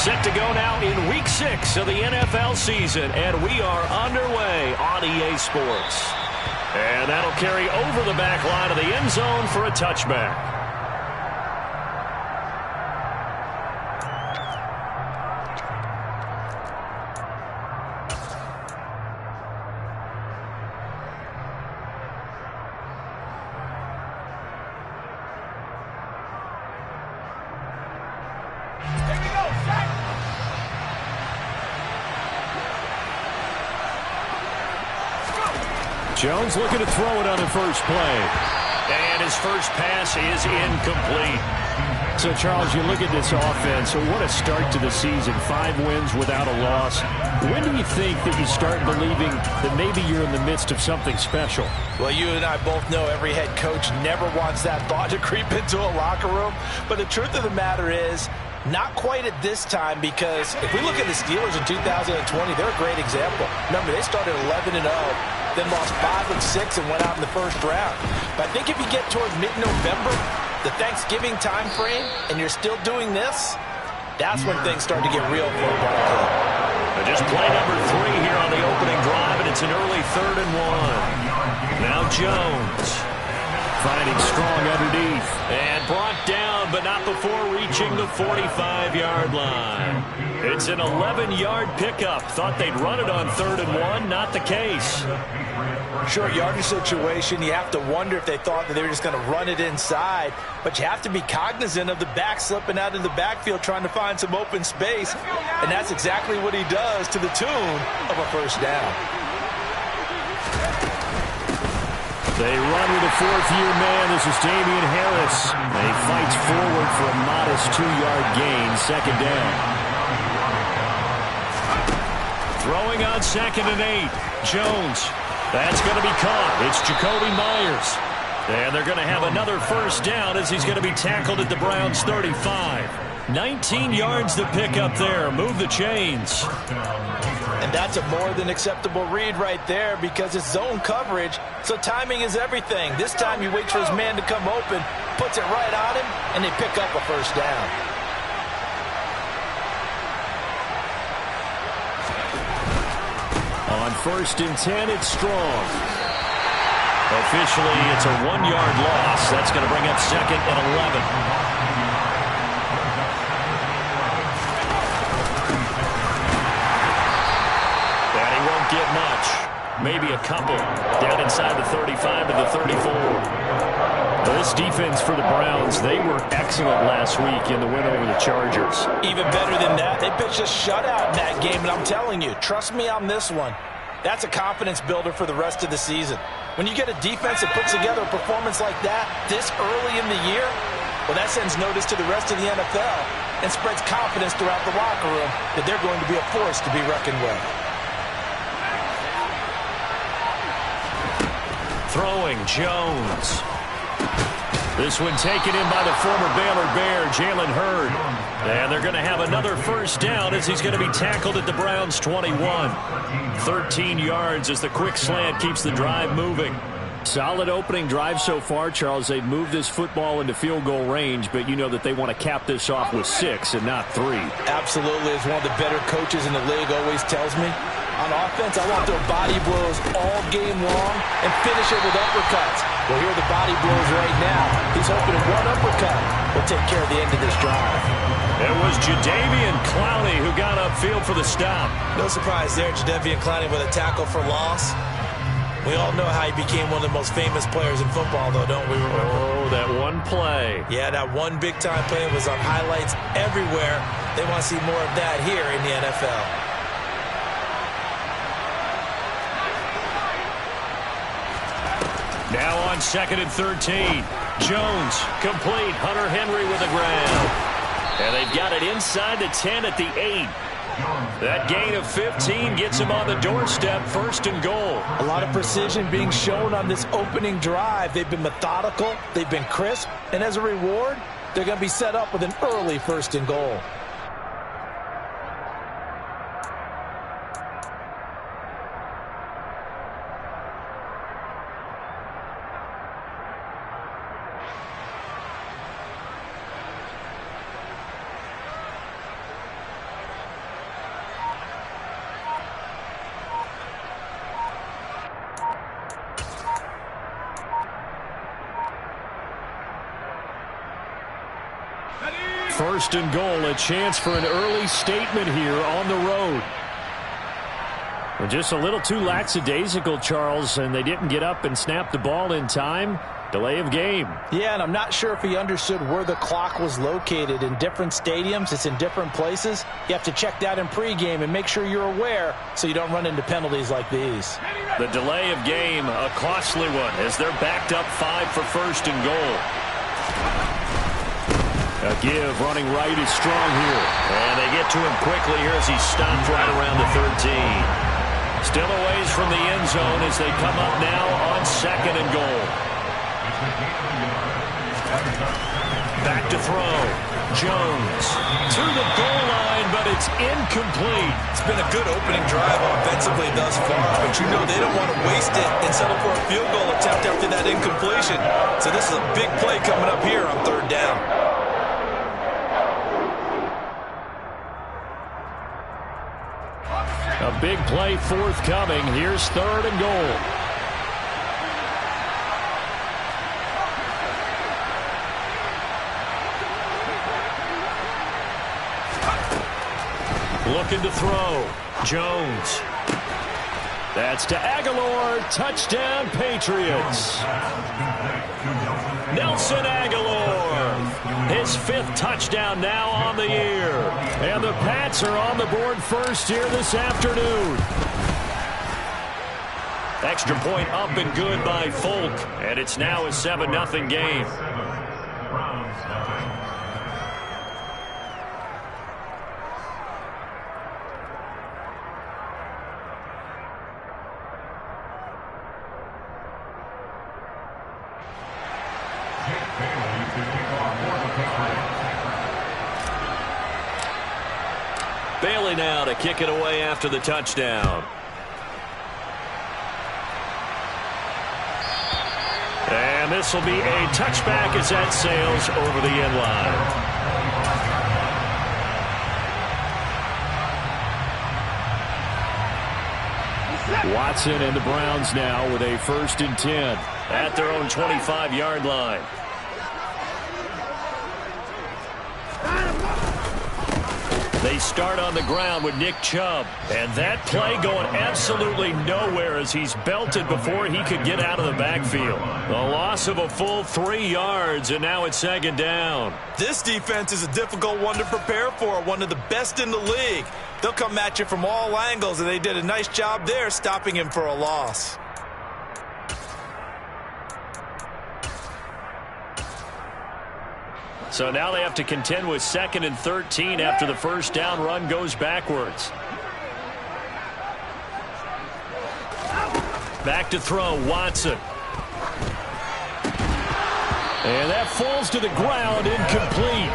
Set to go now in Week 6 of the NFL season, and we are underway on EA Sports. And that'll carry over the back line of the end zone for a touchback. Jones looking to throw it on the first play. And his first pass is incomplete. So, Charles, you look at this offense, what a start to the season. 5 wins without a loss. When do you think that you start believing that maybe you're in the midst of something special? Well, you and I both know every head coach never wants that thought to creep into a locker room. But the truth of the matter is, not quite at this time, because if we look at the Steelers in 2020, they're a great example. Remember, they started 11-0, then lost 5 of 6 and went out in the first round. But I think if you get towards mid-November, the Thanksgiving time frame, and you're still doing this, that's when things start to get real for a ball club. Just play number 3 here on the opening drive, and it's an early 3rd and 1. Now Jones finding strong underneath and brought down, but not before reaching the 45-yard line. It's an 11-yard pickup. Thought they'd run it on 3rd and 1. Not the case. Short yardage situation, you have to wonder if they thought that they were just going to run it inside. But you have to be cognizant of the back slipping out of the backfield trying to find some open space. And that's exactly what he does, to the tune of a first down. They run with a 4th-year man. This is Damian Harris. And he fights forward for a modest 2-yard gain, 2nd down. Throwing on 2nd and 8. Jones. That's going to be caught. It's Jacoby Myers. And they're going to have another first down as he's going to be tackled at the Browns' 35. 19 yards to pick up there. Move the chains. And that's a more than acceptable read right there, because it's zone coverage, so timing is everything. This time he waits for his man to come open, puts it right on him, and they pick up a first down. On 1st and 10, it's Strong. Officially, it's a 1-yard loss. That's going to bring up 2nd and 11. Get much. Maybe a couple. Down inside the 35 to the 34. This defense for the Browns, they were excellent last week in the win over the Chargers. Even better than that, they pitched a shutout in that game, and I'm telling you, trust me on this one, that's a confidence builder for the rest of the season. When you get a defense that puts together a performance like that this early in the year, well, that sends notice to the rest of the NFL and spreads confidence throughout the locker room that they're going to be a force to be reckoned with. Throwing, Jones. This one taken in by the former Baylor Bear, Jalen Hurd. And they're going to have another first down as he's going to be tackled at the Browns' 21. 13 yards as the quick slant keeps the drive moving. Solid opening drive so far, Charles. They've moved this football into field goal range, but you know that they want to cap this off with 6 and not 3. Absolutely. As one of the better coaches in the league always tells me, on offense, I want to throw body blows all game long and finish it with uppercuts. Well, here are the body blows right now. He's hoping that one uppercut will take care of the end of this drive. It was Jadeveon Clowney who got upfield for the stop. No surprise there, Jadeveon Clowney with a tackle for loss. We all know how he became one of the most famous players in football, though, don't we remember? Oh, that one play. Yeah, that one big-time play was on highlights everywhere. They want to see more of that here in the NFL. Now on 2nd and 13. Jones, complete. Hunter Henry with a grab. And they've got it inside the 10 at the 8. That gain of 15 gets him on the doorstep, 1st and goal. A lot of precision being shown on this opening drive. They've been methodical, they've been crisp, and as a reward, they're going to be set up with an early 1st and goal. First and goal, a chance for an early statement here on the road. And just a little too lackadaisical, Charles, and they didn't get up and snap the ball in time. Delay of game. Yeah, and I'm not sure if he understood where the clock was located. In different stadiums, it's in different places. You have to check that in pregame and make sure you're aware so you don't run into penalties like these. The delay of game, a costly one, as they're backed up 5 for first and goal. A give running right is strong here. And they get to him quickly here as he's stopped right around the 13. Still a ways from the end zone as they come up now on second and goal. Back to throw. Jones to the goal line, but it's incomplete. It's been a good opening drive offensively thus far, but you know they don't want to waste it and settle for a field goal attempt after that incompletion. So this is a big play coming up here on third down. A big play forthcoming. Here's third and goal. Looking to throw. Jones. That's to Aguilar. Touchdown, Patriots. Nelson Aguilar. His 5th touchdown now on the year. And the Pats are on the board first here this afternoon. Extra point up and good by Folk. And it's now a 7-0 game. Bailey now to kick it away after the touchdown. And this will be a touchback as that sails over the end line. Watson and the Browns now with a 1st and 10 at their own 25-yard line. They start on the ground with Nick Chubb. And that play going absolutely nowhere as he's belted before he could get out of the backfield. A loss of a full 3 yards, and now it's 2nd down. This defense is a difficult one to prepare for, one of the best in the league. They'll come at you from all angles, and they did a nice job there stopping him for a loss. So now they have to contend with 2nd and 13 after the first down run goes backwards. Back to throw, Watson. And that falls to the ground, incomplete.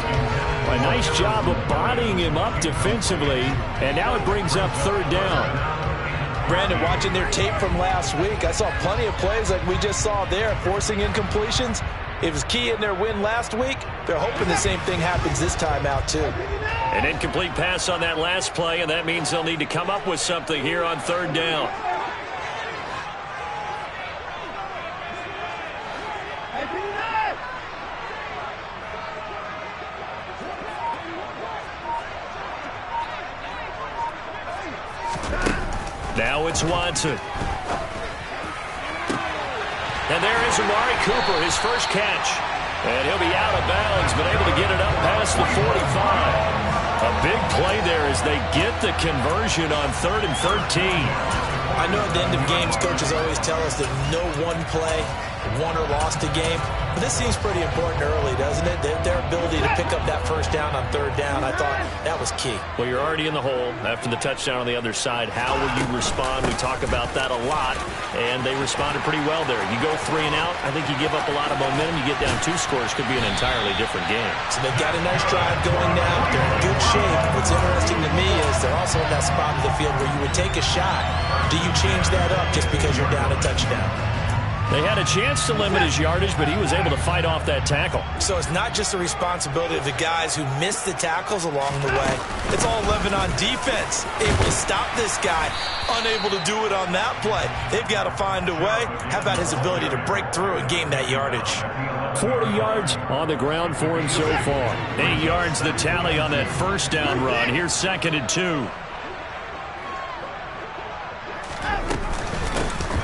A nice job of bodying him up defensively, and now it brings up 3rd down. Brandon, watching their tape from last week, I saw plenty of plays like we just saw there, forcing incompletions. It was key in their win last week. They're hoping the same thing happens this time out, too. An incomplete pass on that last play, and that means they'll need to come up with something here on 3rd down. Now it's Watson. And there is Amari Cooper, his first catch. And he'll be out of bounds, but able to get it up past the 45. A big play there as they get the conversion on 3rd and 13. I know at the end of games, coaches always tell us that no one play won or lost a game. But this seems pretty important early, doesn't it? Their ability to pick up that first down on 3rd down, I thought that was key. Well, you're already in the hole after the touchdown on the other side. How will you respond? We talk about that a lot, and they responded pretty well there. You go 3 and out, I think you give up a lot of momentum. You get down 2 scores, could be an entirely different game. So they've got a nice drive going now. They're in good shape. What's interesting to me is they're also in that spot of the field where you would take a shot. Do you change that up just because you're down a touchdown? They had a chance to limit his yardage, but he was able to fight off that tackle. So it's not just the responsibility of the guys who missed the tackles along the way. It's all living on defense. Able to stop this guy, unable to do it on that play. They've got to find a way. How about his ability to break through and gain that yardage? 40 yards on the ground for him so far. 8 yards the tally on that first down run. Here's 2nd and 2.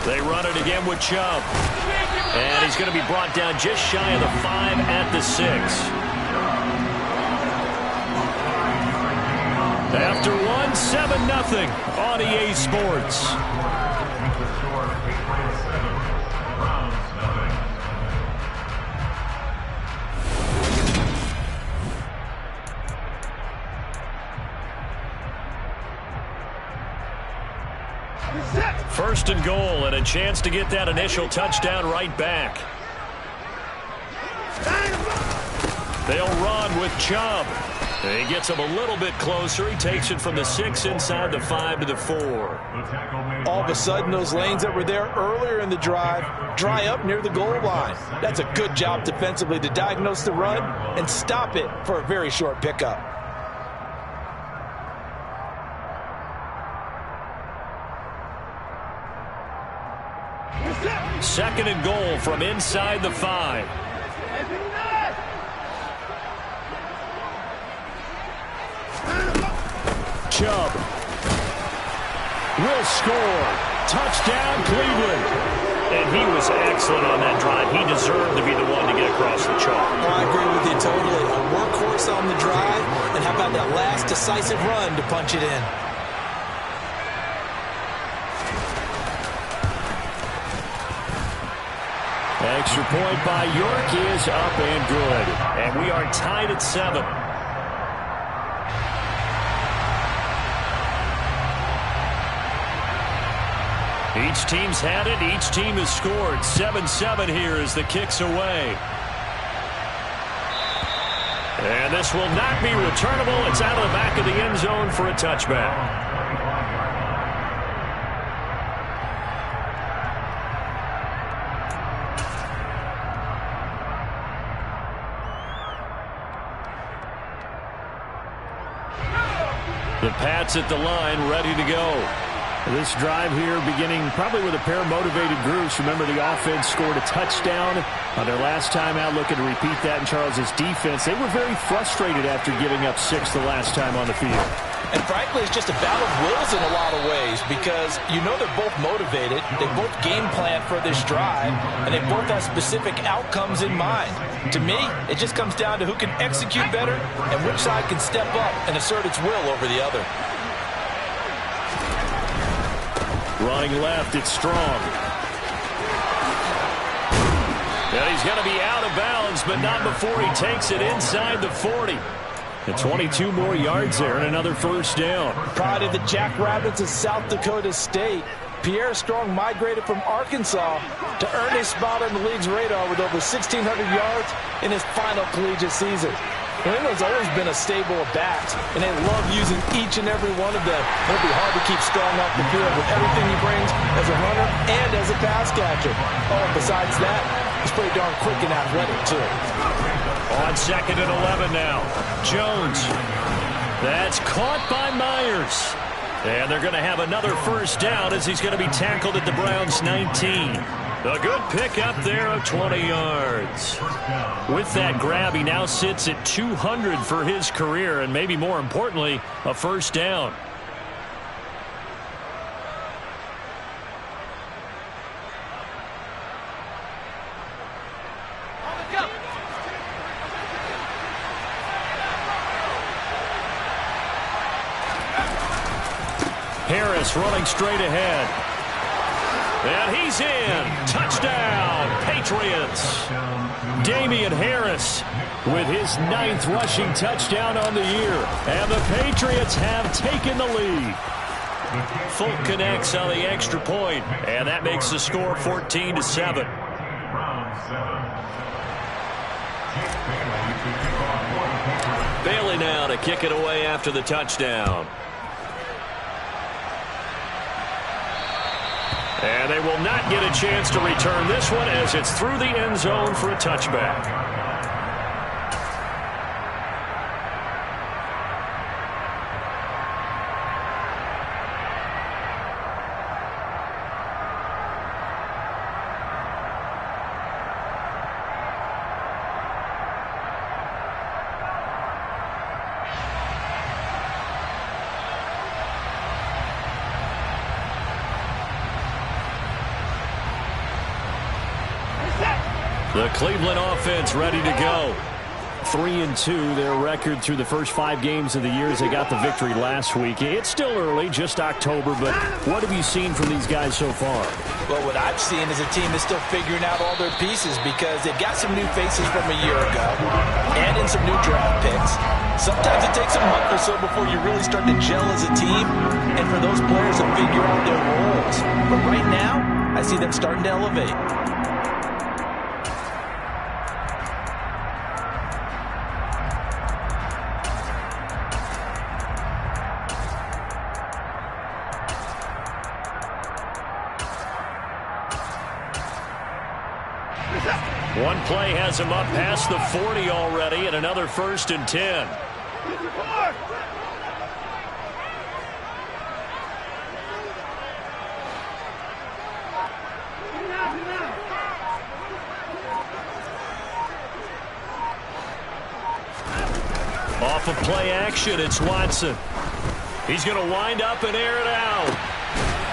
They run it again with Chubb. And he's going to be brought down just shy of the 5 at the 6. After 7-0 on EA Sports. First and goal, and a chance to get that initial touchdown right back. They'll run with Chubb. He gets him a little bit closer. He takes it from the 6 inside the 5 to the 4. All of a sudden, those lanes that were there earlier in the drive dry up near the goal line. That's a good job defensively to diagnose the run and stop it for a very short pickup. Second and goal from inside the 5. Chubb will score. Touchdown, Cleveland. And he was excellent on that drive. He deserved to be the one to get across the chalk. Oh, I agree with you totally. A workhorse on the drive, and how about that last decisive run to punch it in? Extra point by York is up and good. And we are tied at 7. Each team's had it. Each team has scored. 7-7 here as the kick's away. And this will not be returnable. It's out of the back of the end zone for a touchback. The Pats at the line, ready to go. This drive here beginning probably with a pair of motivated groups. Remember, the offense scored a touchdown on their last time out, looking to repeat that in Charles's defense. They were very frustrated after giving up 6 the last time on the field. And frankly, it's just a battle of wills in a lot of ways because you know they're both motivated. They both game plan for this drive, and they both have specific outcomes in mind. To me, it just comes down to who can execute better and which side can step up and assert its will over the other. Running left, it's Strong. And he's going to be out of bounds, but not before he takes it inside the 40. And 22 more yards there and another first down. Pride of the Jackrabbits of South Dakota State. Pierre Strong migrated from Arkansas to earn his spot on the league's radar with over 1,600 yards in his final collegiate season. New England's always been a stable of backs, and they love using each and every one of them. It'll be hard to keep Strong off the field with everything he brings as a runner and as a pass catcher. Oh, and besides that, he's pretty darn quick and athletic, too. On 2nd and 11 now. Jones. That's caught by Myers. And they're going to have another first down as he's going to be tackled at the Browns' 19. A good pickup there of 20 yards. With that grab, he now sits at 200 for his career, and maybe more importantly, a first down. Harris running straight ahead. And he's in. Touchdown, Patriots. Damian Harris with his 9th rushing touchdown on the year. And the Patriots have taken the lead. Folk connects on the extra point, and that makes the score 14-7. Bailey now to kick it away after the touchdown. And they will not get a chance to return this one as it's through the end zone for a touchback. The Cleveland offense ready to go. 3-2, their record through the first 5 games of the year as they got the victory last week. It's still early, just October, but what have you seen from these guys so far? Well, what I've seen is a team that's still figuring out all their pieces because they've got some new faces from a year ago and in some new draft picks. Sometimes it takes a month or so before you really start to gel as a team and for those players to figure out their roles. But right now, I see them starting to elevate. One play has him up past the 40 already, and another 1st and 10. Off of play action, it's Watson. He's going to wind up and air it out.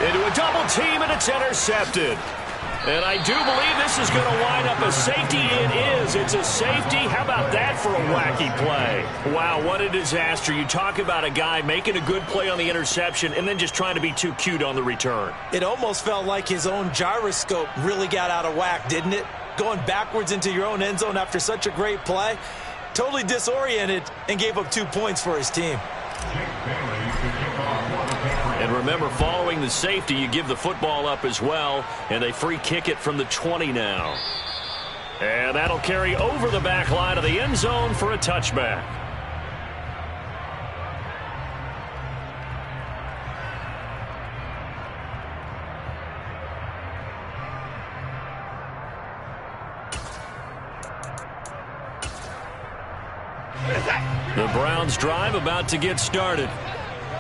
Into a double team, and it's intercepted. And I do believe this is going to wind up a safety. It is. It's a safety. How about that for a wacky play? Wow, what a disaster. You talk about a guy making a good play on the interception and then just trying to be too cute on the return. It almost felt like his own gyroscope really got out of whack, didn't it? Going backwards into your own end zone after such a great play. Totally disoriented and gave up 2 points for his team. And remember, following the safety, you give the football up as well, and they free kick it from the 20 now. And that'll carry over the back line of the end zone for a touchback. The Browns drive about to get started.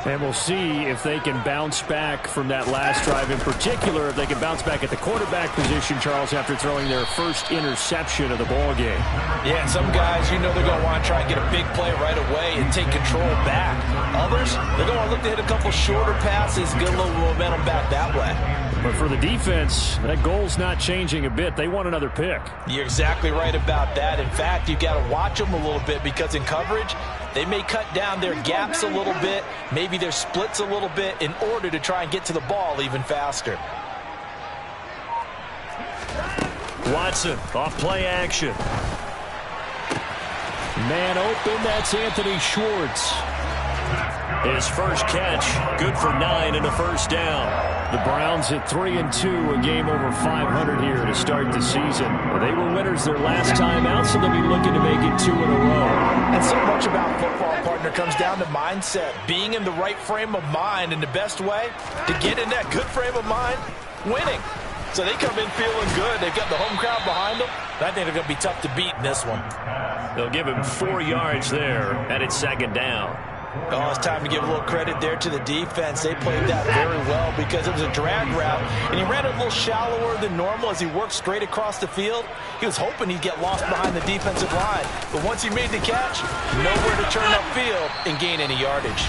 And we'll see if they can bounce back from that last drive. In particular, if they can bounce back at the quarterback position, Charles, after throwing their first interception of the ball game. Yeah, some guys, you know they're going to want to try and get a big play right away and take control back. Others, they're going to look to hit a couple shorter passes, get a little momentum back that way. But for the defense, that goal's not changing a bit. They want another pick. You're exactly right about that. In fact, you've got to watch them a little bit because in coverage, they may cut down their gaps a little bit, maybe their splits a little bit in order to try and get to the ball even faster. Watson, off play action. Man open, that's Anthony Schwartz. His first catch, good for 9 and a first down. The Browns at 3-2, a game over 500 here to start the season. They were winners their last time out, so they'll be looking to make it 2 in a row. And so much about football, partner, comes down to mindset. Being in the right frame of mind, and the best way to get in that good frame of mind, winning. So they come in feeling good. They've got the home crowd behind them. I think they're going to be tough to beat in this one. They'll give him 4 yards there, and it's 2nd down. Oh, it's time to give a little credit there to the defense. They played that very well because it was a drag route, and he ran it a little shallower than normal as he worked straight across the field. He was hoping he'd get lost behind the defensive line, but once he made the catch, nowhere to turn upfield and gain any yardage.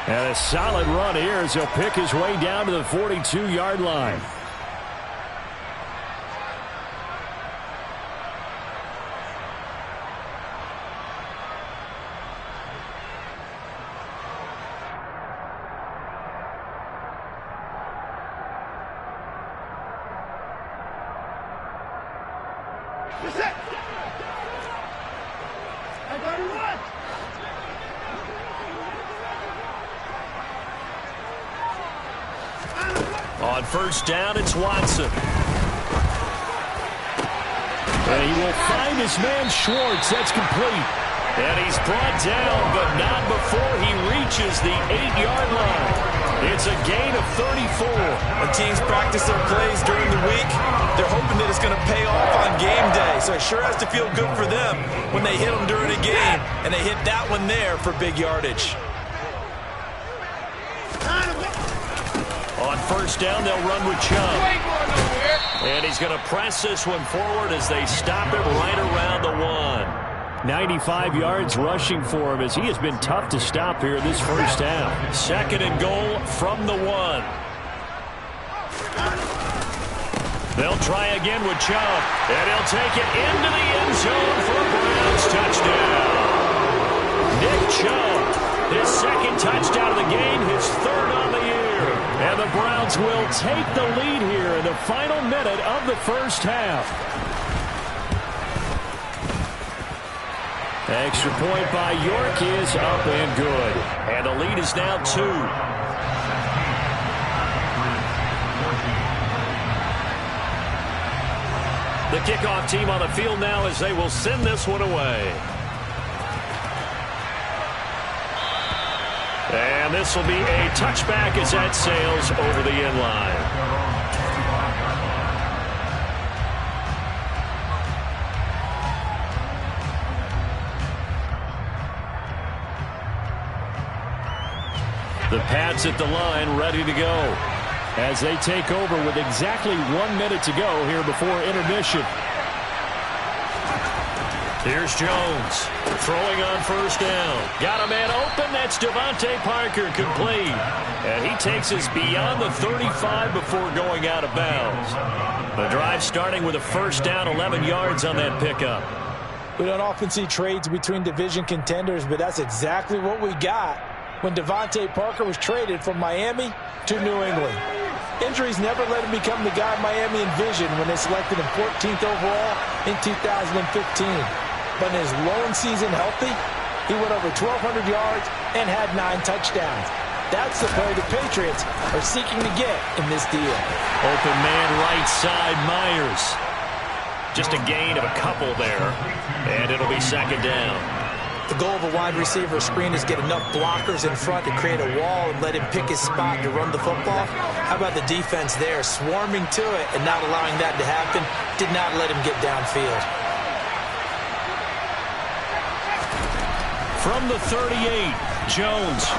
And a solid run here as he'll pick his way down to the 42-yard line. On first down, it's Watson. And he will find his man Schwartz. That's complete. And he's brought down, but not before he reaches the 8-yard line. It's a gain of 34. When teams practice their plays during the week, they're hoping that it's going to pay off on game day. So it sure has to feel good for them when they hit them during a game, and they hit that one there for big yardage. On first down, they'll run with Chubb. And he's going to press this one forward as they stop him right around the 1. 95 yards rushing for him as he has been tough to stop here this first half. 2nd and goal from the 1. They'll try again with Chubb, and he'll take it into the end zone for a Browns touchdown. Nick Chubb, his second touchdown of the game, his third on the year. And the Browns will take the lead here in the final minute of the first half. Extra point by York is up and good. And the lead is now 2. The kickoff team on the field now as they will send this one away. And this will be a touchback as that sails over the end line. The Pats at the line ready to go as they take over with exactly 1 minute to go here before intermission. Here's Jones throwing on first down. Got a man open. That's Devontae Parker, complete. And he takes us beyond the 35 before going out of bounds. The drive starting with a first down, 11 yards on that pickup. We don't often see trades between division contenders, but that's exactly what we got when Devontae Parker was traded from Miami to New England. Injuries never let him become the guy Miami envisioned when they selected him 14th overall in 2015. But in his lone season healthy, he went over 1,200 yards and had 9 touchdowns. That's the player the Patriots are seeking to get in this deal. Open man right side, Myers. Just a gain of a couple there, and it'll be second down. The goal of a wide receiver screen is get enough blockers in front to create a wall and let him pick his spot to run the football. How about the defense there, swarming to it and not allowing that to happen? Did not let him get downfield. From the 38, Jones.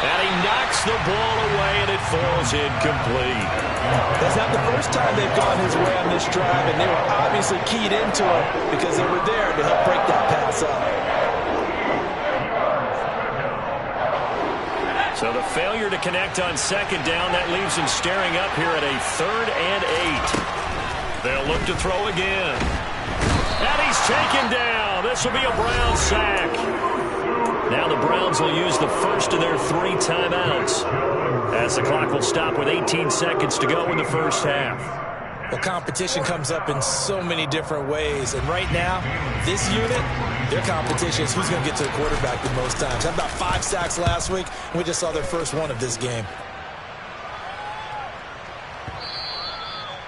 And he knocks the ball away, and it falls incomplete. That's not the first time they've gone his way on this drive, and they were obviously keyed into it because they were there to help break that pass up. So the failure to connect on second down, that leaves him staring up here at a 3rd and 8. They'll look to throw again. And he's taken down. This will be a Browns sack. Now the Browns will use the first of their 3 timeouts as the clock will stop with 18 seconds to go in the first half. Well, competition comes up in so many different ways. And right now, this unit, their competition is who's going to get to the quarterback the most times. Had about 5 sacks last week, and we just saw their first one of this game.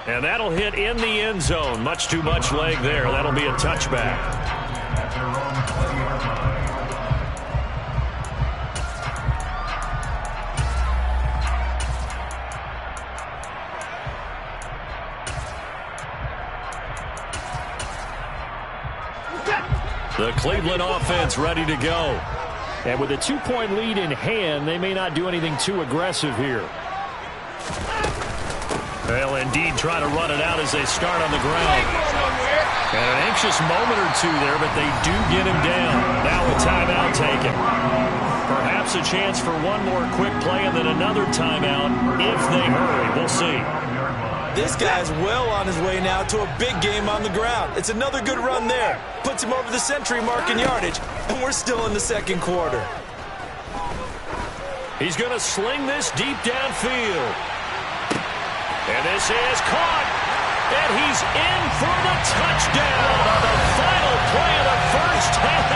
And that'll hit in the end zone. Much too much leg there. That'll be a touchback. The Cleveland offense ready to go. And with a 2-point lead in hand, they may not do anything too aggressive here. They'll indeed try to run it out as they start on the ground. And an anxious moment or two there, but they do get him down. Now a timeout taken. Perhaps a chance for one more quick play and then another timeout if they hurry. We'll see. This guy's well on his way now to a big game on the ground. It's another good run there. Puts him over the century mark in yardage, and we're still in the second quarter. He's going to sling this deep downfield. And this is caught. And he's in for the touchdown on the final play of the first half.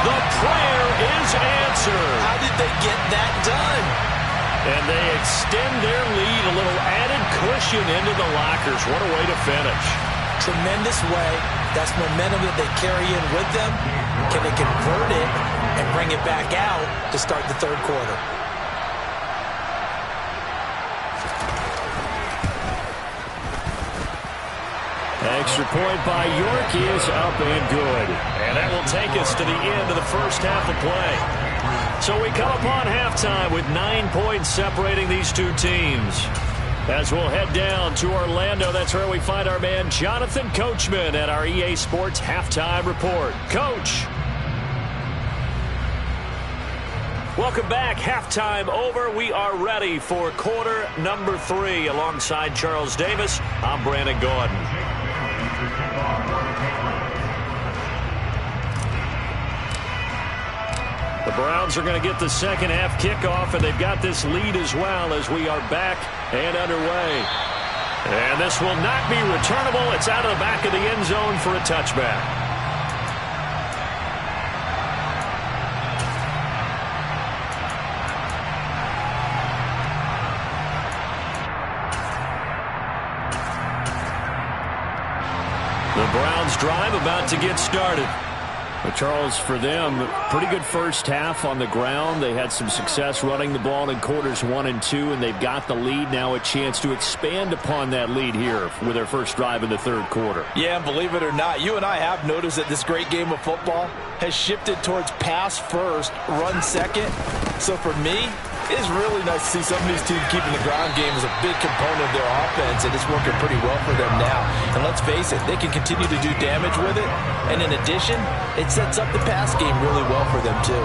The prayer is answered. How did they get that done? And they extend their lead, a little added cushion into the lockers. What a way to finish. Tremendous way. That's momentum that they carry in with them. Can they convert it and bring it back out to start the third quarter? Extra point by York is up and good. And that will take us to the end of the first half of play. So we come upon halftime with 9 points separating these two teams. As we'll head down to Orlando, that's where we find our man Jonathan Coachman at our EA Sports Halftime Report. Coach. Welcome back. Halftime over. We are ready for quarter number 3. Alongside Charles Davis, I'm Brandon Gordon. The Browns are going to get the second half kickoff, and they've got this lead as well as we are back and underway. And this will not be returnable. It's out of the back of the end zone for a touchback. The Browns drive about to get started. But Charles, for them, pretty good first half on the ground. They had some success running the ball in quarters 1 and 2, and they've got the lead now, a chance to expand upon that lead here with their first drive in the third quarter. Yeah, and believe it or not, you and I have noticed that this great game of football has shifted towards pass first, run second. So for me, it's really nice to see some of these teams keeping the ground game as a big component of their offense, and it's working pretty well for them now. And let's face it, they can continue to do damage with it. And in addition, it sets up the pass game really well for them too.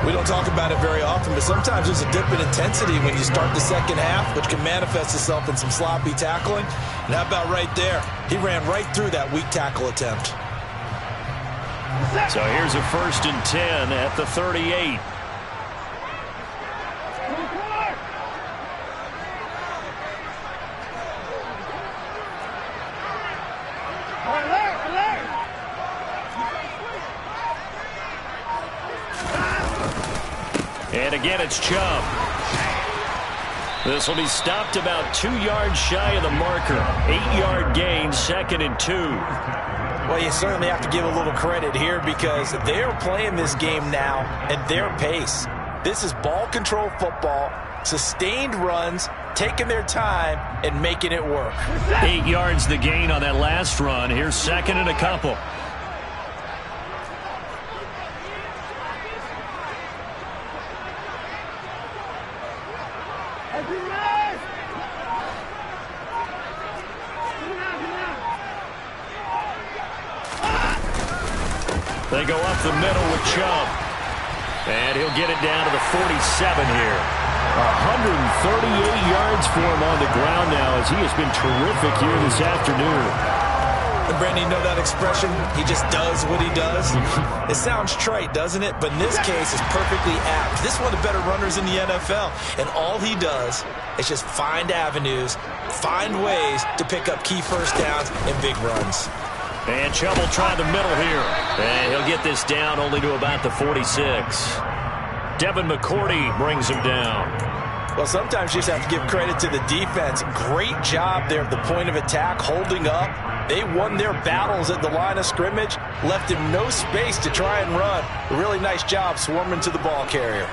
We don't talk about it very often, but sometimes there's a dip in intensity when you start the second half, which can manifest itself in some sloppy tackling. And how about right there? He ran right through that weak tackle attempt. So here's a 1st and 10 at the 38. And again, it's Chubb. This will be stopped about 2 yards shy of the marker. 8-yard gain, 2nd and 2. Well, you certainly have to give a little credit here because they're playing this game now at their pace. This is ball control football, sustained runs, taking their time and making it work. 8 yards the gain on that last run. Here's 2nd and a couple. They go up the middle with Chubb. And he'll get it down to the 47 here. 138 yards for him on the ground now as he has been terrific here this afternoon. And Brandon, you know that expression? He just does what he does. It sounds trite, doesn't it? But in this case, it's perfectly apt. This is one of the better runners in the NFL. And all he does is just find avenues, find ways to pick up key first downs and big runs. And Chubb will try the middle here. And he'll get this down only to about the 46. Devin McCourty brings him down. Well, sometimes you just have to give credit to the defense. Great job there at the point of attack, holding up. They won their battles at the line of scrimmage, left him no space to try and run. A really nice job swarming to the ball carrier.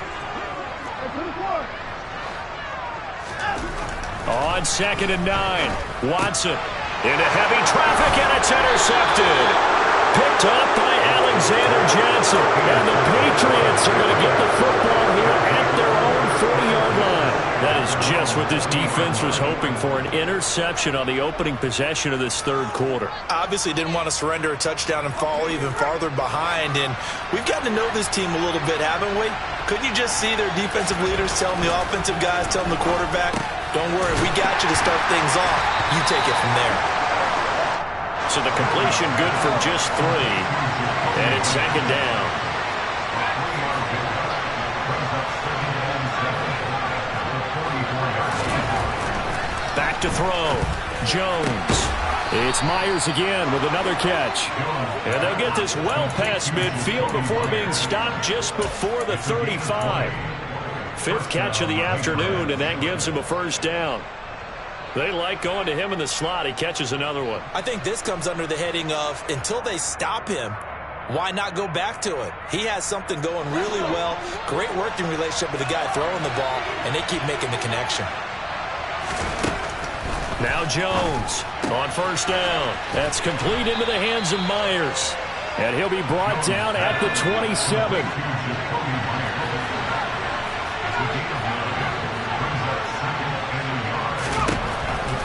On 2nd and 9, Watson into heavy traffic, and it's intercepted. Picked up by Alexander Johnson. And the Patriots are going to get the football here at their own 40-yard line. That is just what this defense was hoping for, an interception on the opening possession of this third quarter. Obviously didn't want to surrender a touchdown and fall even farther behind. And we've gotten to know this team a little bit, haven't we? Couldn't you just see their defensive leaders telling the offensive guys, telling the quarterback, don't worry, we got you to start things off. You take it from there. So the completion good for just 3. And it's 2nd down. Back to throw. Jones. It's Myers again with another catch. And they'll get this well past midfield before being stopped just before the 35. 5th catch of the afternoon, and that gives him a first down. They like going to him in the slot. He catches another one. I think this comes under the heading of until they stop him, why not go back to it? He has something going really well. Great working relationship with the guy throwing the ball, and they keep making the connection. Now Jones on 1st down. That's complete into the hands of Myers. And he'll be brought down at the 27.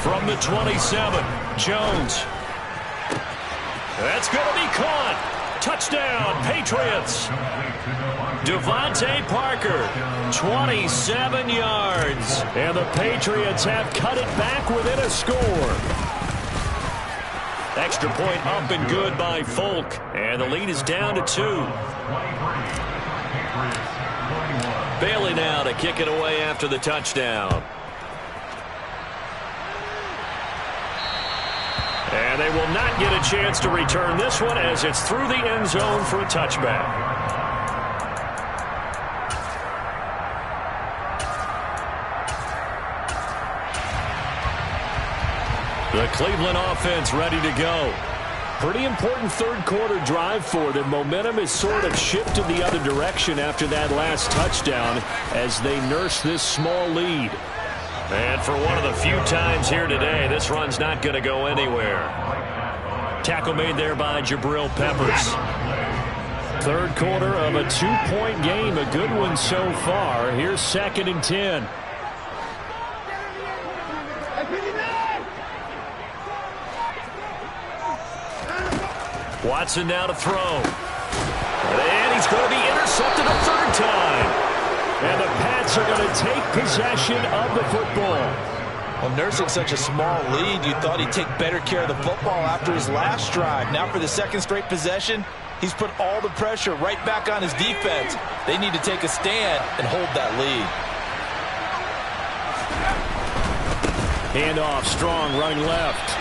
From the 27, Jones. That's going to be caught. Touchdown, Patriots. Devontae Parker, 27 yards. And the Patriots have cut it back within a score. Extra point up and good by Folk. And the lead is down to 2. Bailey now to kick it away after the touchdown. And they will not get a chance to return this one as it's through the end zone for a touchback. The Cleveland offense ready to go. Pretty important third quarter drive for them. Momentum has sort of shifted the other direction after that last touchdown as they nurse this small lead. And for one of the few times here today, this run's not going to go anywhere. Tackle made there by Jabril Peppers. Third quarter of a 2-point game, a good one so far. Here's 2nd and 10. Watson now to throw. And he's going to be intercepted a third time. And the Pats are going to take possession of the football. Well, nursing such a small lead, you thought he'd take better care of the football after his last drive. Now for the second straight possession, he's put all the pressure right back on his defense. They need to take a stand and hold that lead. Handoff, Strong running left.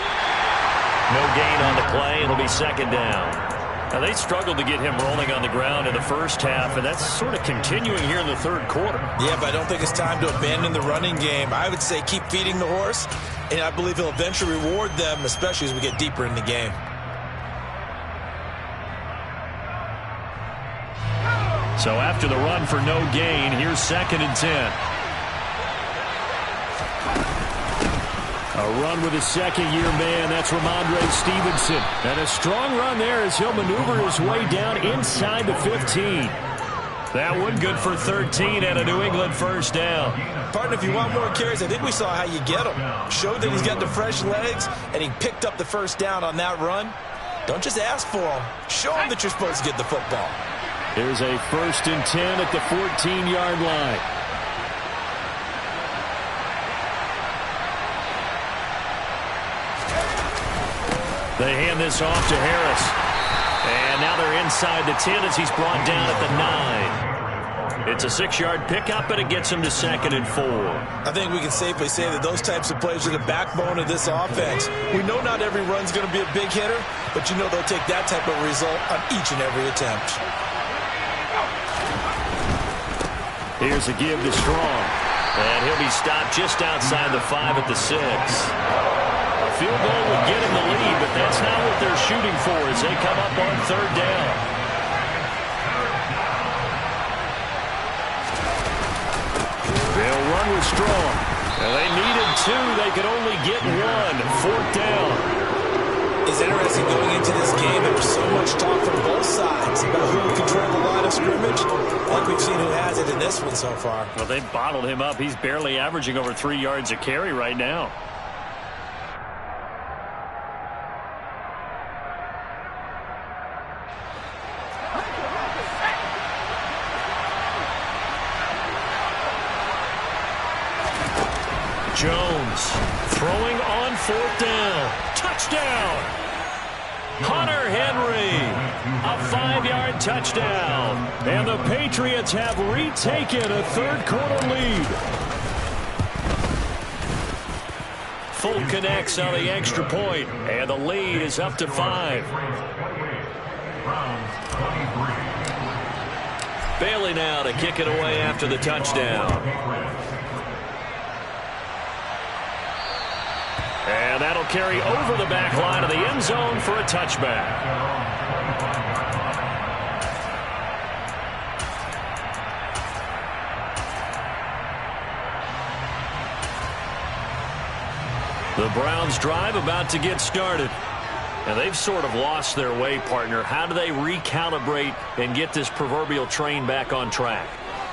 No gain on the play. It'll be 2nd down. Now, they struggled to get him rolling on the ground in the first half, and that's sort of continuing here in the third quarter. Yeah, but I don't think it's time to abandon the running game. I would say keep feeding the horse, and I believe he'll eventually reward them, especially as we get deeper in the game. So after the run for no gain, here's 2nd and 10. A run with a second-year man. That's Ramondre Stevenson. And a strong run there as he'll maneuver his way down inside the 15. That one good for 13 and a New England first down. Partner, if you want more carries, I think we saw how you get him. Showed that he's got the fresh legs, and he picked up the first down on that run. Don't just ask for him. Show him that you're supposed to get the football. Here's a 1st and 10 at the 14-yard line. They hand this off to Harris. And now they're inside the 10 as he's brought down at the 9. It's a 6-yard pickup, and it gets him to 2nd and 4. I think we can safely say that those types of plays are the backbone of this offense. We know not every run's going to be a big hitter, but you know they'll take that type of result on each and every attempt. Here's a give to Strong. And he'll be stopped just outside the 5 at the 6. Field goal would get him the lead, but that's not what they're shooting for as they come up on 3rd down. They'll run with Strong. And they needed 2. They could only get 1. 4th down. It's interesting going into this game. There was so much talk from both sides about who would control the line of scrimmage. Like we've seen who has it in this one so far. Well, they've bottled him up. He's barely averaging over 3 yards a carry right now. Jones throwing on 4th down. Touchdown! Hunter Henry, a 5-yard touchdown. And the Patriots have retaken a third quarter lead. Full connects on the extra point, and the lead is up to 5. Bailey now to kick it away after the touchdown. And that'll carry over the back line of the end zone for a touchback. The Browns drive about to get started. And they've sort of lost their way, partner. How do they recalibrate and get this proverbial train back on track?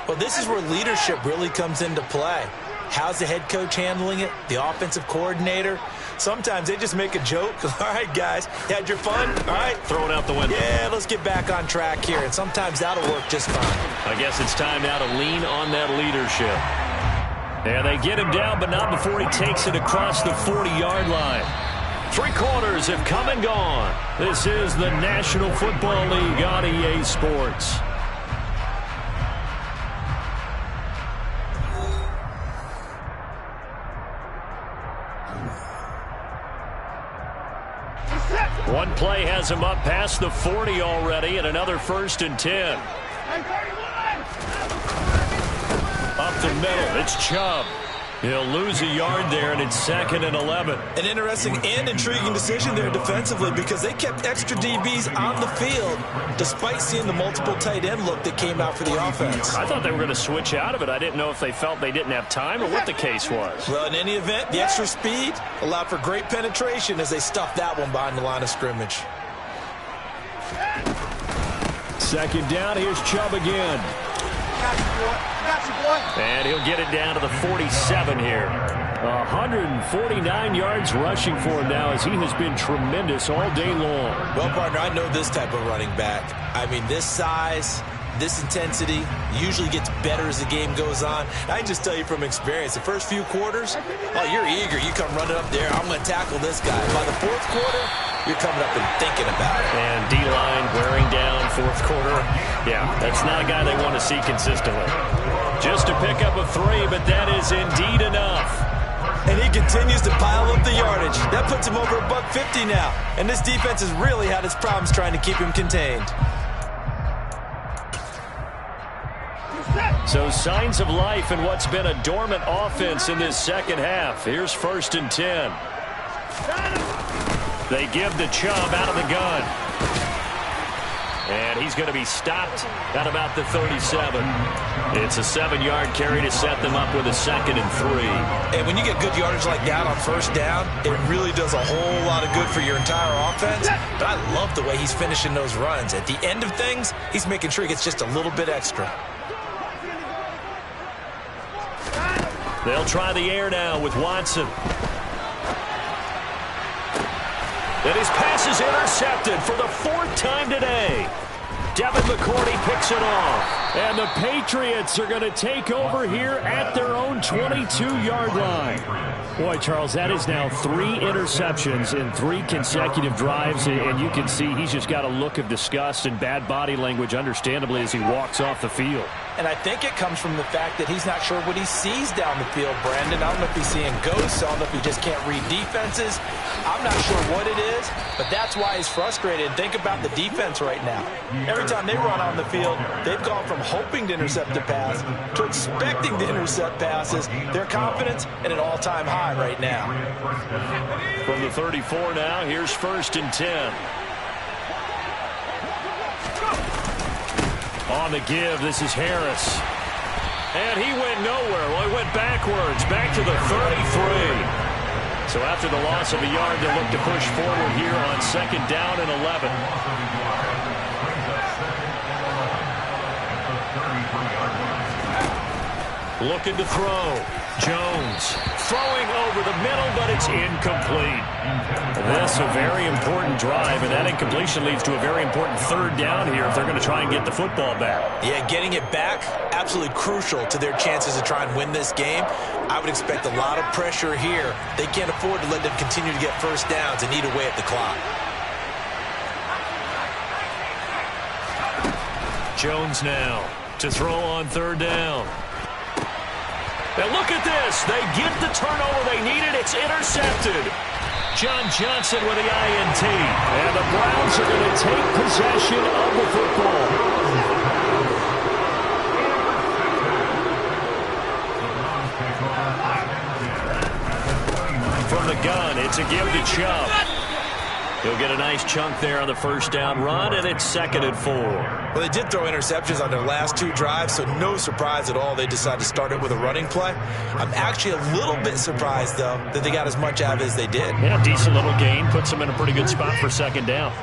Well, this is where leadership really comes into play. How's the head coach handling it? The offensive coordinator? Sometimes they just make a joke. All right, guys, had your fun? All right. Throw it out the window. Yeah, let's get back on track here, and sometimes that'll work just fine. I guess it's time now to lean on that leadership. And they get him down, but not before he takes it across the 40-yard line. 3 quarters have come and gone. This is the National Football League on EA Sports. One play has him up past the 40 already, and another 1st and 10. Up the middle, it's Chubb. He'll lose a yard there, and it's 2nd and 11. An interesting and intriguing decision there defensively because they kept extra DBs on the field despite seeing the multiple tight end look that came out for the offense. I thought they were going to switch out of it. I didn't know if they felt they didn't have time or what the case was. Well, in any event, the extra speed allowed for great penetration as they stuffed that one behind the line of scrimmage. 2nd down, here's Chubb again. And he'll get it down to the 47 here. 149 yards rushing for him now as he has been tremendous all day long. Well, partner, I know this type of running back. I mean, this size, this intensity usually gets better as the game goes on. I can just tell you from experience, the first few quarters, oh, you're eager. You come running up there, I'm going to tackle this guy. By the 4th quarter, you're coming up and thinking about it. And D-line wearing down 4th quarter. Yeah, that's not a guy they want to see consistently. Just to pick up a 3, but that is indeed enough. And he continues to pile up the yardage. That puts him over $150 now. And this defense has really had its problems trying to keep him contained. So signs of life in what's been a dormant offense in this 2nd half. Here's 1st and 10. They give the Chubb out of the gun. And he's going to be stopped at about the 37. It's a 7-yard carry to set them up with a 2nd and 3. And when you get good yardage like that on 1st down, it really does a whole lot of good for your entire offense. But I love the way he's finishing those runs. At the end of things, he's making sure he gets just a little bit extra. They'll try the air now with Watson. And his pass is intercepted for the 4th time today. Devin McCourty picks it off. And the Patriots are going to take over here at their own 22-yard line. Boy, Charles, that is now 3 interceptions in 3 consecutive drives. And you can see he's just got a look of disgust and bad body language, understandably, as he walks off the field. And I think it comes from the fact that he's not sure what he sees down the field, Brandon. I don't know if he's seeing ghosts. I don't know if he just can't read defenses. I'm not sure what it is, but that's why he's frustrated. Think about the defense right now. Every time they run on the field, they've gone from hoping to intercept a pass to expecting to intercept passes. Their confidence at an all-time high right now. From the 34 now, here's 1st and 10. On the give, this is Harris. And he went nowhere. Well, he went backwards, back to the 33. So after the loss of a yard, they look to push forward here on 2nd down and 11. Looking to throw. Jones throwing over the middle, but it's incomplete. This a very important drive, and that incompletion leads to a very important 3rd down here if they're going to try and get the football back. Yeah, getting it back, absolutely crucial to their chances to try and win this game. I would expect a lot of pressure here. They can't afford to let them continue to get 1st downs and eat away at the clock. Jones now to throw on 3rd down. Now look at this. They get the turnover they needed. It's intercepted. John Johnson with the INT. And the Browns are going to take possession of the football. From the gun, it's a give to Chubb. He'll get a nice chunk there on the 1st down run, and it's 2nd and 4. Well, they did throw interceptions on their last 2 drives, so no surprise at all they decided to start it with a running play. I'm actually a little bit surprised, though, that they got as much out of it as they did. Yeah, decent little gain. Puts them in a pretty good spot for 2nd down.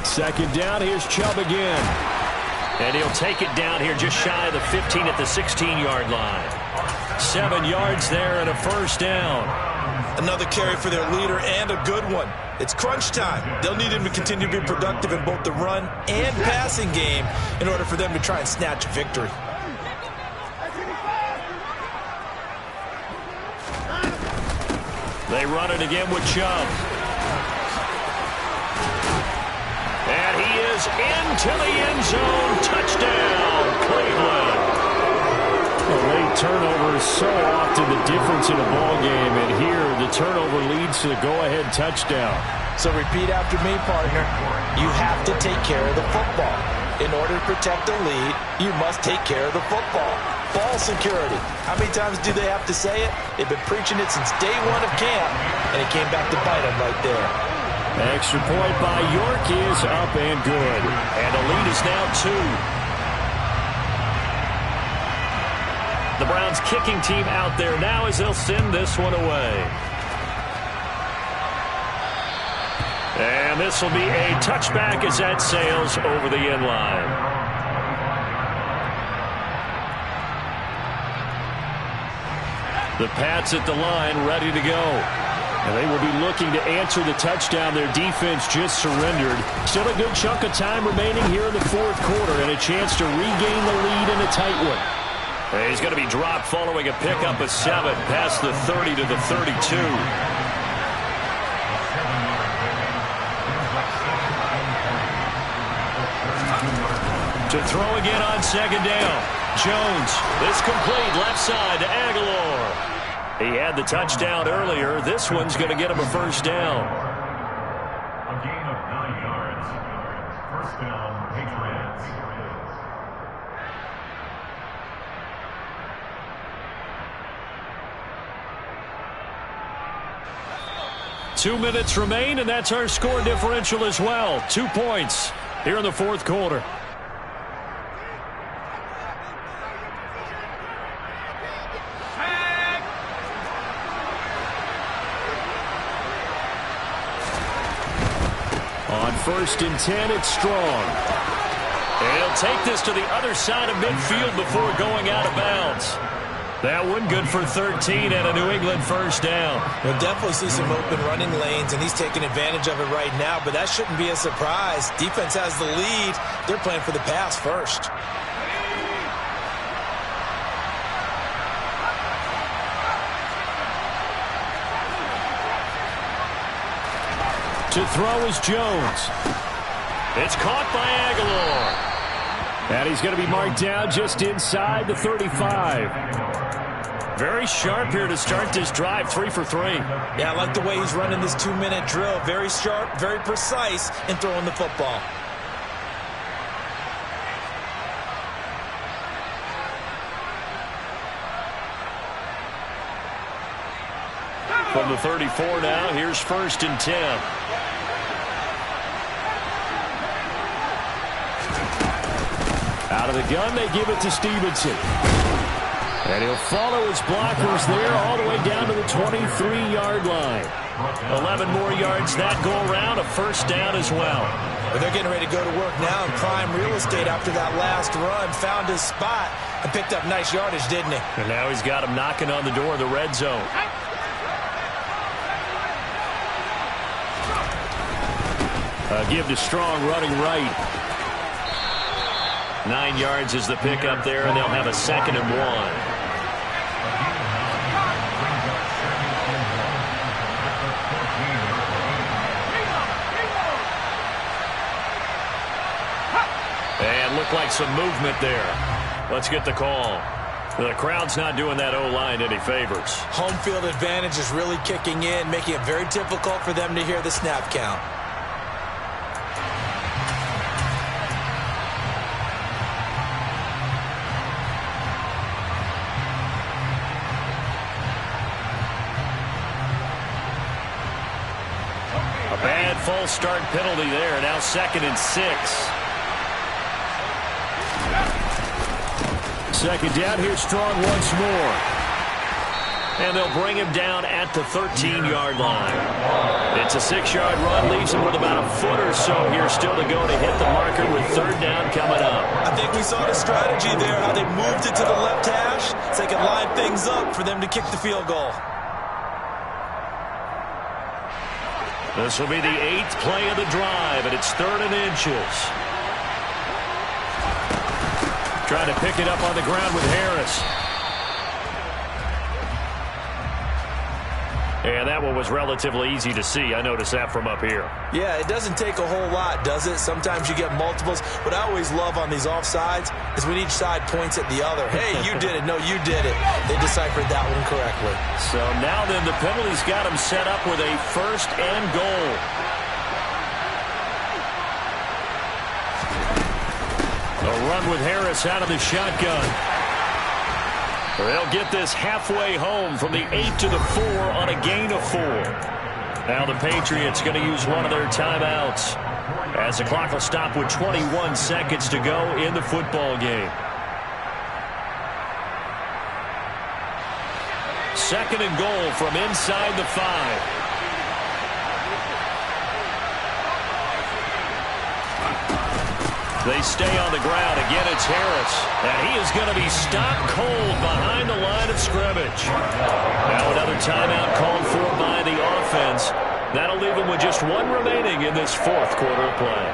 Second down, here's Chubb again. And he'll take it down here just shy of the 15 at the 16-yard line. 7 yards there and a first down. Another carry for their leader and a good one. It's crunch time. They'll need him to continue to be productive in both the run and passing game in order for them to try and snatch a victory. They run it again with Chubb. And he is into the end zone. Touchdown, Cleveland. A late turnover is so often the difference in a ball game, and here the turnover leads to the go-ahead touchdown. So repeat after me, partner. You have to take care of the football. In order to protect a lead, you must take care of the football. Ball security. How many times do they have to say it? They've been preaching it since day one of camp, and it came back to bite them right there. Extra point by York is up and good. And the lead is now 2. The Browns kicking team out there now as they'll send this one away. And this will be a touchback as that sails over the end line. The Pats at the line ready to go. And they will be looking to answer the touchdown their defense just surrendered. Still a good chunk of time remaining here in the fourth quarter and a chance to regain the lead in a tight one. And he's going to be dropped following a pickup of 7 past the 30 to the 32. To throw again on second down. Jones, this complete left side to Aguilar. He had the touchdown earlier. This one's going to get him a first down. A gain of 9 yards. First down, Patriots. 2 minutes remain, and that's our score differential as well. 2 points here in the fourth quarter. On 1st and 10, it's Strong. And he'll take this to the other side of midfield before going out of bounds. That one good for 13 and a New England first down. We'll definitely see some open running lanes, and he's taking advantage of it right now, but that shouldn't be a surprise. Defense has the lead. They're playing for the pass first. To throw is Jones. It's caught by Aguilar. And he's going to be marked down just inside the 35. Very sharp here to start this drive, 3 for 3. Yeah, I like the way he's running this 2-minute drill. Very sharp, very precise in throwing the football. From the 34 now, here's 1st and 10. Out of the gun, they give it to Stevenson. And he'll follow his blockers there all the way down to the 23-yard line. 11 more yards that go around, a first down as well. But they're getting ready to go to work now in prime real estate after that last run. Found his spot and picked up nice yardage, didn't he? And now he's got him knocking on the door of the red zone. Give to Strong running right. 9 yards is the pickup there, and they'll have a 2nd and 1. And looked like some movement there. Let's get the call. The crowd's not doing that O-line any favors. Home field advantage is really kicking in, making it very difficult for them to hear the snap count. A bad false start penalty there. Now 2nd and 6. Second down, here's Strong once more. And they'll bring him down at the 13-yard line. It's a 6-yard run, leaves him with about a foot or so here still to go to hit the marker with 3rd down coming up. I think we saw the strategy there, how they moved it to the left hash so they could line things up for them to kick the field goal. This will be the 8th play of the drive, and it's 3rd and inches. Trying to pick it up on the ground with Harris. And that one was relatively easy to see. I noticed that from up here. Yeah, it doesn't take a whole lot, does it? Sometimes you get multiples. What I always love on these offsides is when each side points at the other. Hey, you did it. No, you did it. They deciphered that one correctly. So now then the penalty's got them set up with a 1st and goal. A run with Harris out of the shotgun. They'll get this halfway home from the 8 to the 4 on a gain of 4. Now the Patriots going to use one of their timeouts as the clock will stop with 21 seconds to go in the football game. 2nd and goal from inside the 5. They stay on the ground. Again, it's Harris. And he is going to be stopped cold behind the line of scrimmage. Now another timeout called for by the offense. That'll leave him with just 1 remaining in this 4th quarter of play.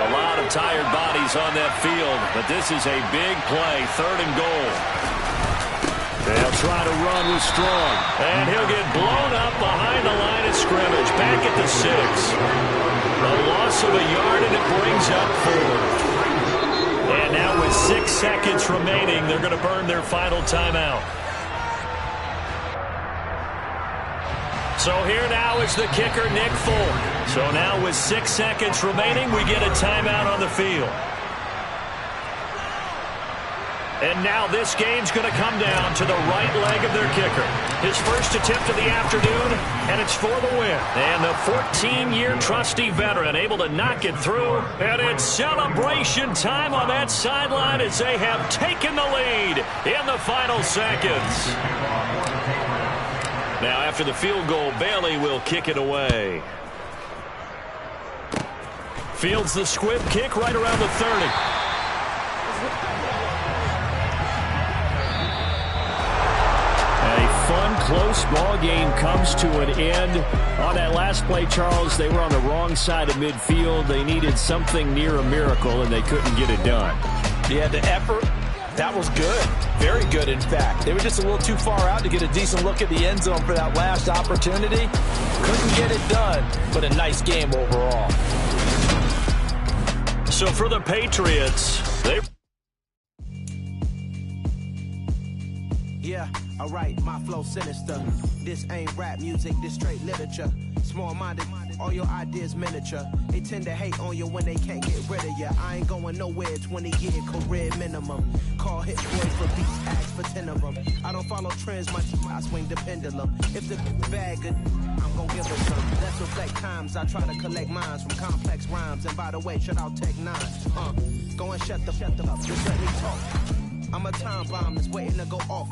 A lot of tired bodies on that field, but this is a big play. 3rd and goal. They'll try to run with Strong. And he'll get blown up behind the line of scrimmage. Back at the 6. A loss of a yard, and it brings up 4. And now with 6 seconds remaining, they're going to burn their final timeout. So here now is the kicker, Nick Ford. So now with 6 seconds remaining, we get a timeout on the field. And now this game's going to come down to the right leg of their kicker. His first attempt of the afternoon, and it's for the win. And the 14-year trusty veteran able to knock it through. And it's celebration time on that sideline as they have taken the lead in the final seconds. Now after the field goal, Bailey will kick it away. Fields the squib kick right around the 30. Fun, close ball game comes to an end. On that last play, Charles, they were on the wrong side of midfield. They needed something near a miracle, and they couldn't get it done. Yeah, the effort, that was good. Very good, in fact. They were just a little too far out to get a decent look at the end zone for that last opportunity. Couldn't get it done, but a nice game overall. So for the Patriots, they... Yeah, alright, my flow sinister. This ain't rap music, this straight literature. Small-minded, all your ideas miniature. They tend to hate on you when they can't get rid of you. I ain't going nowhere, 20-year career minimum. Call hit boys for beats, ask for 10 of them. I don't follow trends much, I swing the pendulum. If the bag good, I'm gonna give it some. Let's reflect times, I try to collect minds from complex rhymes. And by the way, shout out Tech 9. Go and shut the up, just let me talk. I'm a time bomb that's waiting to go off.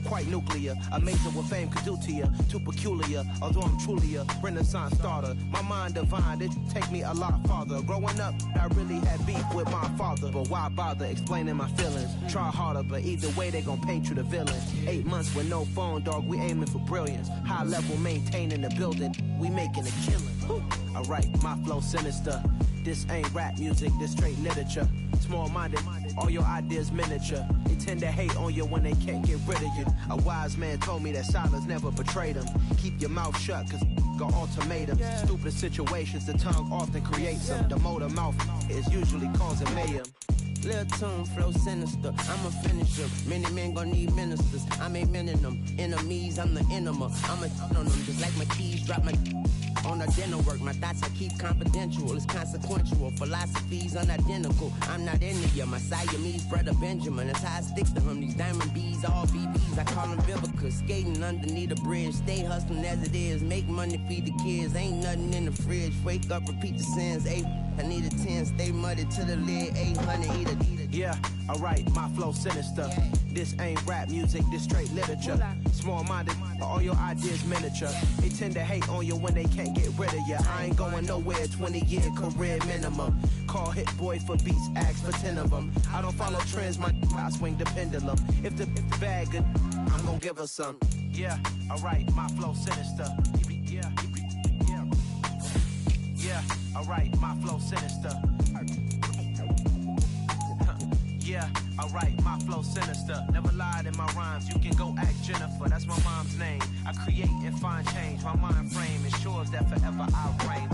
Quite nuclear, amazing what fame could do to you. Too peculiar, although I'm truly a Renaissance starter. My mind divine, it take me a lot farther. Growing up, I really had beef with my father. But why bother explaining my feelings? Try harder, but either way they gon' paint you the villain. 8 months with no phone, dog, we aiming for brilliance. High level maintaining the building, we making a killing. Alright, my flow sinister. This ain't rap music, this straight literature. Small-minded, all your ideas miniature. They tend to hate on you when they can't get rid of you. A wise man told me that silence never betrayed him. Keep your mouth shut, cause got ultimatums. Stupid situations, the tongue often creates them. The motor mouth is usually causing mayhem. Lil' tune, flow sinister, I'm a finisher. Many men gon' need ministers, I'm a men in them. Enemies, I'm the enema. I'm a on them, just like my keys, drop my on a dinner work. My thoughts I keep confidential, it's consequential. Philosophies unidentical, I'm not into you. My Siamese brother Benjamin, that's how I stick to him. These diamond bees, all BBs, I call them Vivica. Skating underneath a bridge, stay hustling as it is. Make money, feed the kids, ain't nothing in the fridge. Wake up, repeat the sins, I need a 10, stay muddy to the lid, 800, eat a. Yeah, alright, my flow sinister. This ain't rap music, this straight literature. Small-minded, all your ideas miniature. They tend to hate on you when they can't get rid of you. I ain't going nowhere, 20-year career minimum. Call Hit Boy for beats, ask for 10 of them. I don't follow trends, I swing the pendulum. If the bag good, I'm gonna give her some. Yeah, alright, my flow sinister. Yeah, alright, my flow sinister. Yeah, alright, my flow sinister. Never lied in my rhymes, you can go ask Jennifer. That's my mom's name. I create and find change. My mind frame ensures that forever I reign.